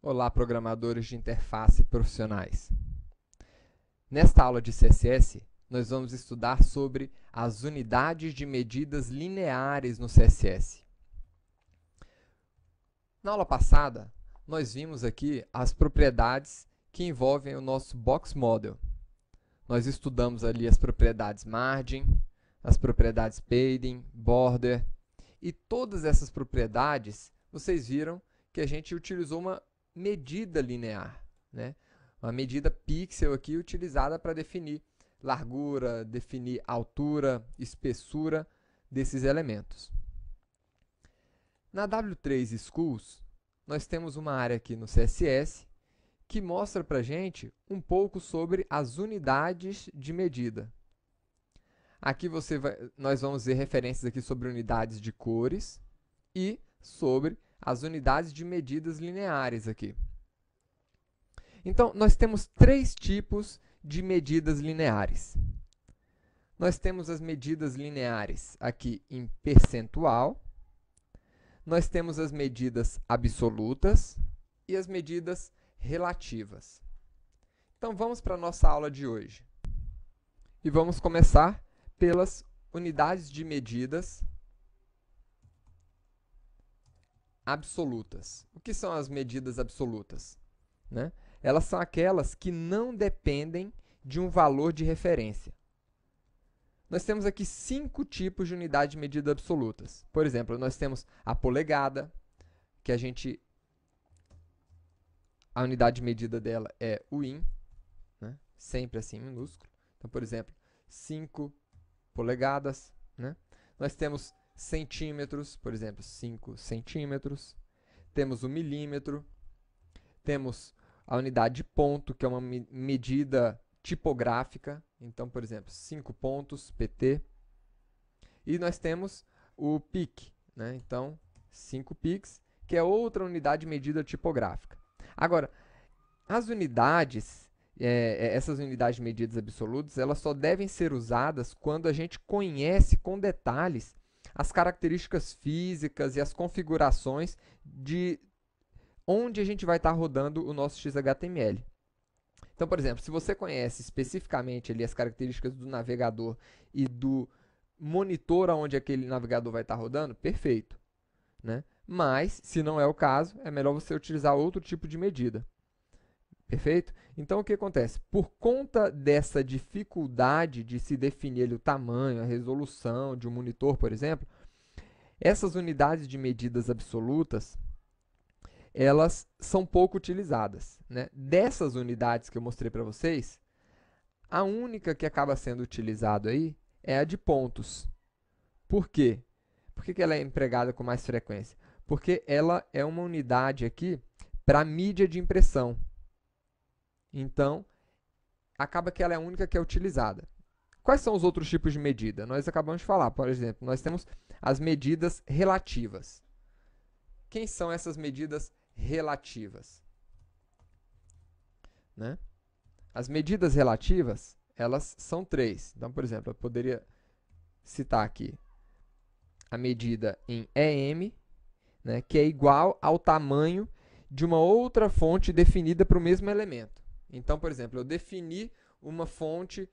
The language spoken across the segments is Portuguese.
Olá, programadores de interface profissionais. Nesta aula de CSS, nós vamos estudar sobre as unidades de medidas lineares no CSS. Na aula passada, nós vimos aqui as propriedades que envolvem o nosso Box Model. Nós estudamos ali as propriedades Margin, as propriedades Padding, Border, e todas essas propriedades, vocês viram que a gente utilizou uma medida linear, né? Uma medida pixel aqui utilizada para definir largura, definir altura, espessura desses elementos. Na W3 Schools, nós temos uma área aqui no CSS que mostra para a gente um pouco sobre as unidades de medida. Aqui nós vamos ver referências aqui sobre unidades de cores e sobre as unidades de medidas lineares aqui. Então, nós temos três tipos de medidas lineares. Nós temos as medidas lineares aqui em percentual, nós temos as medidas absolutas e as medidas relativas. Então, vamos para a nossa aula de hoje. E vamos começar pelas unidades de medidas absolutas. O que são as medidas absolutas? Né? Elas são aquelas que não dependem de um valor de referência. Nós temos aqui 5 tipos de unidade de medida absolutas. Por exemplo, nós temos a polegada, que a unidade de medida dela é o in, né? Sempre assim em minúsculo. Então, por exemplo, 5 polegadas. Né? Nós temos centímetros, por exemplo, 5 centímetros. Temos o milímetro. Temos a unidade de ponto, que é uma medida tipográfica. Então, por exemplo, 5 pontos, pt. E nós temos o pic, né? Então, 5 pics, que é outra unidade de medida tipográfica. Agora, as unidades, essas unidades de medidas absolutas, elas só devem ser usadas quando a gente conhece com detalhes as características físicas e as configurações de onde a gente vai estar rodando o nosso XHTML. Então, por exemplo, se você conhece especificamente ali as características do navegador e do monitor onde aquele navegador vai estar rodando, perfeito. Né? Mas, se não é o caso, é melhor você utilizar outro tipo de medida. Perfeito? Então, o que acontece? Por conta dessa dificuldade de se definir ali o tamanho, a resolução de um monitor, por exemplo, essas unidades de medidas absolutas, elas são pouco utilizadas. Né? Dessas unidades que eu mostrei para vocês, a única que acaba sendo utilizada aí é a de pontos. Por quê? Por que ela é empregada com mais frequência? Porque ela é uma unidade aqui para mídia de impressão. Então, acaba que ela é a única que é utilizada. Quais são os outros tipos de medida? Nós acabamos de falar, por exemplo, nós temos as medidas relativas. Quem são essas medidas relativas? Né? As medidas relativas, elas são 3. Então, por exemplo, eu poderia citar aqui a medida em EM, né, que é igual ao tamanho de uma outra fonte definida para o mesmo elemento. Então, por exemplo, eu defini uma fonte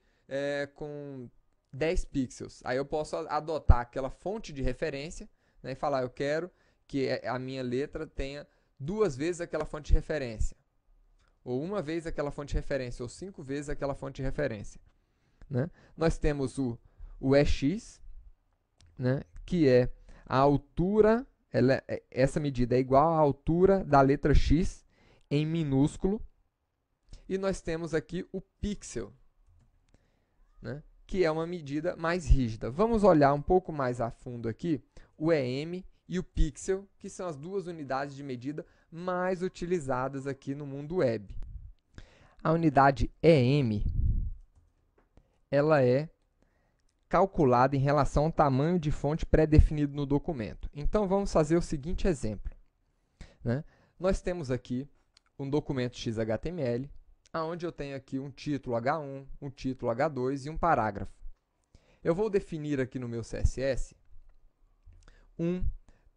com 10 pixels. Aí eu posso adotar aquela fonte de referência, né, e falar, eu quero que a minha letra tenha 2 vezes aquela fonte de referência. Ou 1 vez aquela fonte de referência, ou 5 vezes aquela fonte de referência. Né? Nós temos o EX, né, que é a altura, essa medida é igual à altura da letra X em minúsculo. E nós temos aqui o pixel, né, que é uma medida mais rígida. Vamos olhar um pouco mais a fundo aqui o EM e o pixel, que são as 2 unidades de medida mais utilizadas aqui no mundo web. A unidade EM, ela é calculada em relação ao tamanho de fonte pré-definido no documento. Então, vamos fazer o seguinte exemplo. Né? Nós temos aqui um documento XHTML, onde eu tenho aqui um título H1, um título H2 e um parágrafo. Eu vou definir aqui no meu CSS um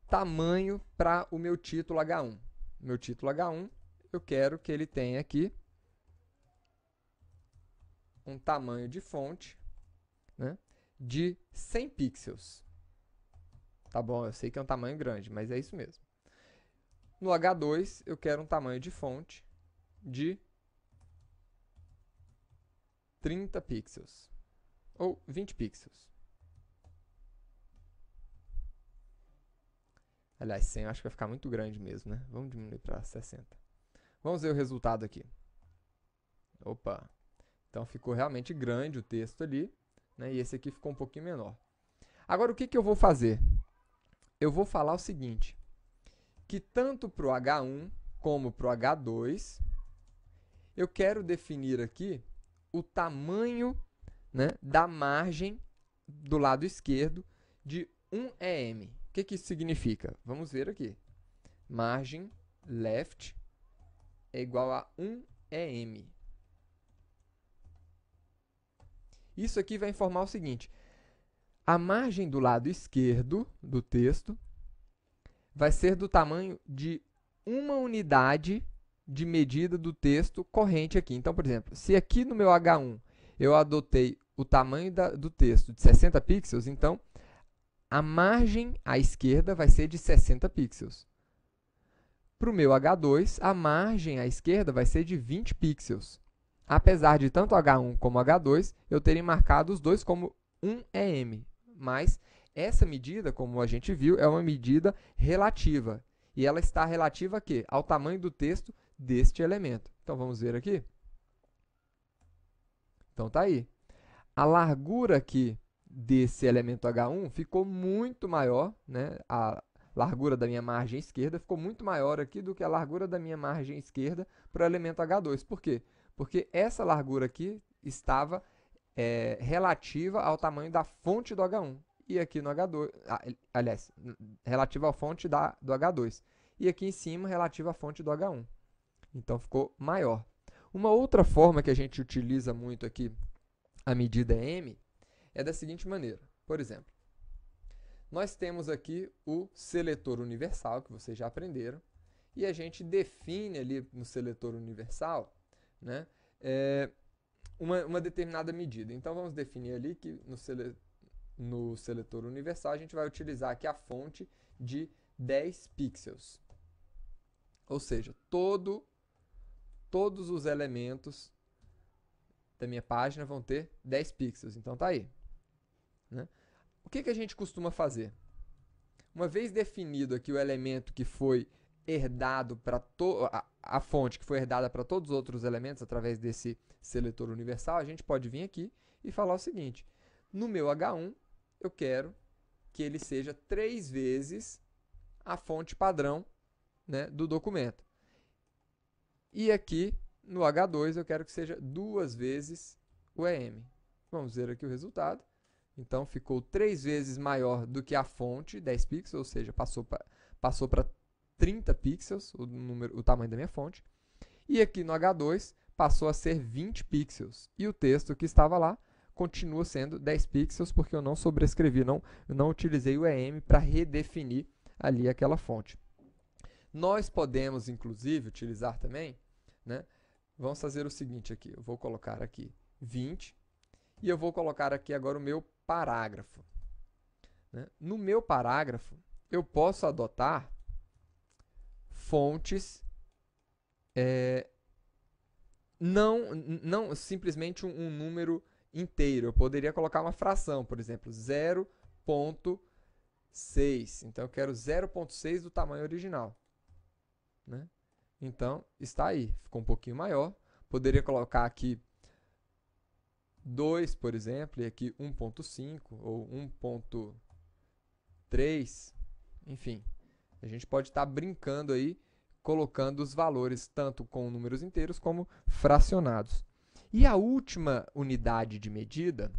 tamanho para o meu título H1. Meu título H1 eu quero que ele tenha aqui um tamanho de fonte, né, de 100 pixels. Tá bom, eu sei que é um tamanho grande, mas é isso mesmo. No H2, eu quero um tamanho de fonte de 30 pixels, ou 20 pixels. Aliás, 100 eu acho que vai ficar muito grande mesmo, né? Vamos diminuir para 60. Vamos ver o resultado aqui. Opa! Então ficou realmente grande o texto ali, né? E esse aqui ficou um pouquinho menor. Agora, o que eu vou fazer? Eu vou falar o seguinte, que tanto para o H1 como para o H2, eu quero definir aqui o tamanho, né, da margem do lado esquerdo de 1 EM. O que isso significa? Vamos ver aqui. Margem left é igual a 1 EM. Isso aqui vai informar o seguinte, a margem do lado esquerdo do texto vai ser do tamanho de uma unidade de medida do texto corrente aqui. Então, por exemplo, se aqui no meu H1 eu adotei o tamanho do texto de 60 pixels, então a margem à esquerda vai ser de 60 pixels. Para o meu H2, a margem à esquerda vai ser de 20 pixels. Apesar de tanto H1 como H2 eu terem marcado os dois como 1 EM, mas essa medida, como a gente viu, é uma medida relativa. E ela está relativa a quê? Ao tamanho do texto deste elemento. Então, vamos ver aqui. Então, tá aí. A largura aqui desse elemento H1 ficou muito maior, né? A largura da minha margem esquerda ficou muito maior aqui do que a largura da minha margem esquerda para o elemento H2. Por quê? Porque essa largura aqui estava relativa ao tamanho da fonte do H1. E aqui no H2, aliás, relativa à fonte do H2. E aqui em cima, relativa à fonte do H1. Então, ficou maior. Uma outra forma que a gente utiliza muito aqui a medida M é da seguinte maneira. Por exemplo, nós temos aqui o seletor universal, que vocês já aprenderam, e a gente define ali no seletor universal, né, uma determinada medida. Então, vamos definir ali que no seletor universal a gente vai utilizar aqui a fonte de 10 pixels. Ou seja, todos os elementos da minha página vão ter 10 pixels. Então, tá aí. Né? O que a gente costuma fazer? Uma vez definido aqui o elemento que foi herdado para a fonte que foi herdada para todos os outros elementos através desse seletor universal, a gente pode vir aqui e falar o seguinte, no meu H1, eu quero que ele seja 3 vezes a fonte padrão, né, do documento. E aqui, no H2, eu quero que seja 2 vezes o EM. Vamos ver aqui o resultado. Então, ficou 3 vezes maior do que a fonte, 10 pixels, ou seja, passou para 30 pixels o tamanho da minha fonte. E aqui no H2, passou a ser 20 pixels. E o texto que estava lá continua sendo 10 pixels, porque eu não sobrescrevi, não utilizei o EM para redefinir ali aquela fonte. Nós podemos, inclusive, utilizar também, né? Vamos fazer o seguinte aqui, eu vou colocar aqui 20 e eu vou colocar aqui agora o meu parágrafo. Né? No meu parágrafo, eu posso adotar fontes, não simplesmente um número inteiro. Eu poderia colocar uma fração, por exemplo, 0.6. Então, eu quero 0.6 do tamanho original. Né? Então, está aí. Ficou um pouquinho maior. Poderia colocar aqui 2, por exemplo, e aqui 1.5 ou 1.3. Enfim, a gente pode estar brincando aí, colocando os valores tanto com números inteiros como fracionados. E a última unidade de medida,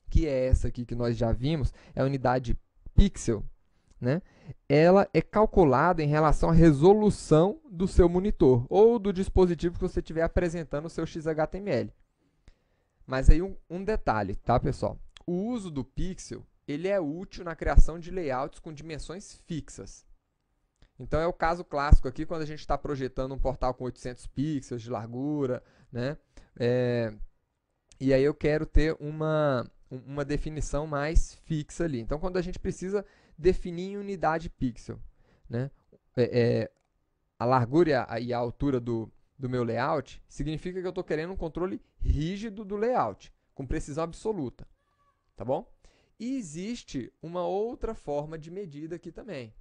que é essa aqui que nós já vimos, é a unidade pixel, né? Ela é calculada em relação à resolução do seu monitor ou do dispositivo que você estiver apresentando o seu XHTML. Mas aí um detalhe, tá, pessoal? O uso do pixel, ele é útil na criação de layouts com dimensões fixas. Então é o caso clássico aqui quando a gente está projetando um portal com 800 pixels de largura, né? E aí eu quero ter uma definição mais fixa ali. Então quando a gente precisa definir em unidade pixel, né? A largura e a altura do meu layout significa que eu estou querendo um controle rígido do layout, com precisão absoluta, tá bom? E existe uma outra forma de medida aqui também.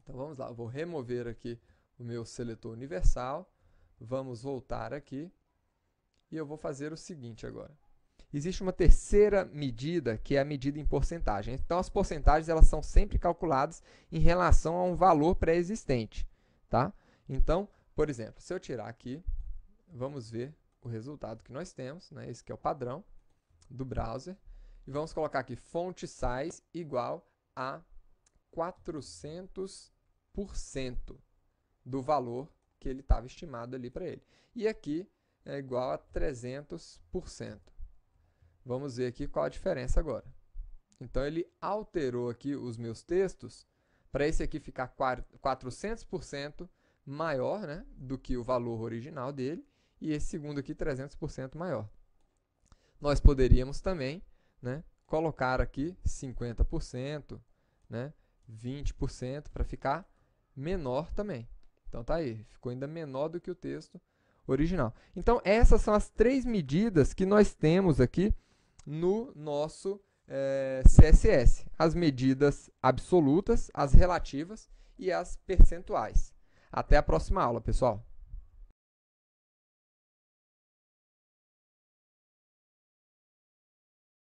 Então vamos lá, eu vou remover aqui o meu seletor universal, vamos voltar aqui e eu vou fazer o seguinte agora. Existe uma terceira medida, que é a medida em porcentagem. Então as porcentagens elas são sempre calculadas em relação a um valor pré-existente, tá? Então, por exemplo, se eu tirar aqui, vamos ver o resultado que nós temos, né? Esse que é o padrão do browser. E vamos colocar aqui font size igual a 400% do valor que ele estava estimado ali para ele. E aqui é igual a 300%. Vamos ver aqui qual a diferença agora. Então, ele alterou aqui os meus textos para esse aqui ficar 400% maior, né, do que o valor original dele, e esse segundo aqui 300% maior. Nós poderíamos também, né, colocar aqui 50%, né, 20% para ficar menor também. Então tá aí, ficou ainda menor do que o texto original. Então essas são as 3 medidas que nós temos aqui no nosso CSS. As medidas absolutas, as relativas e as percentuais. Até a próxima aula, pessoal.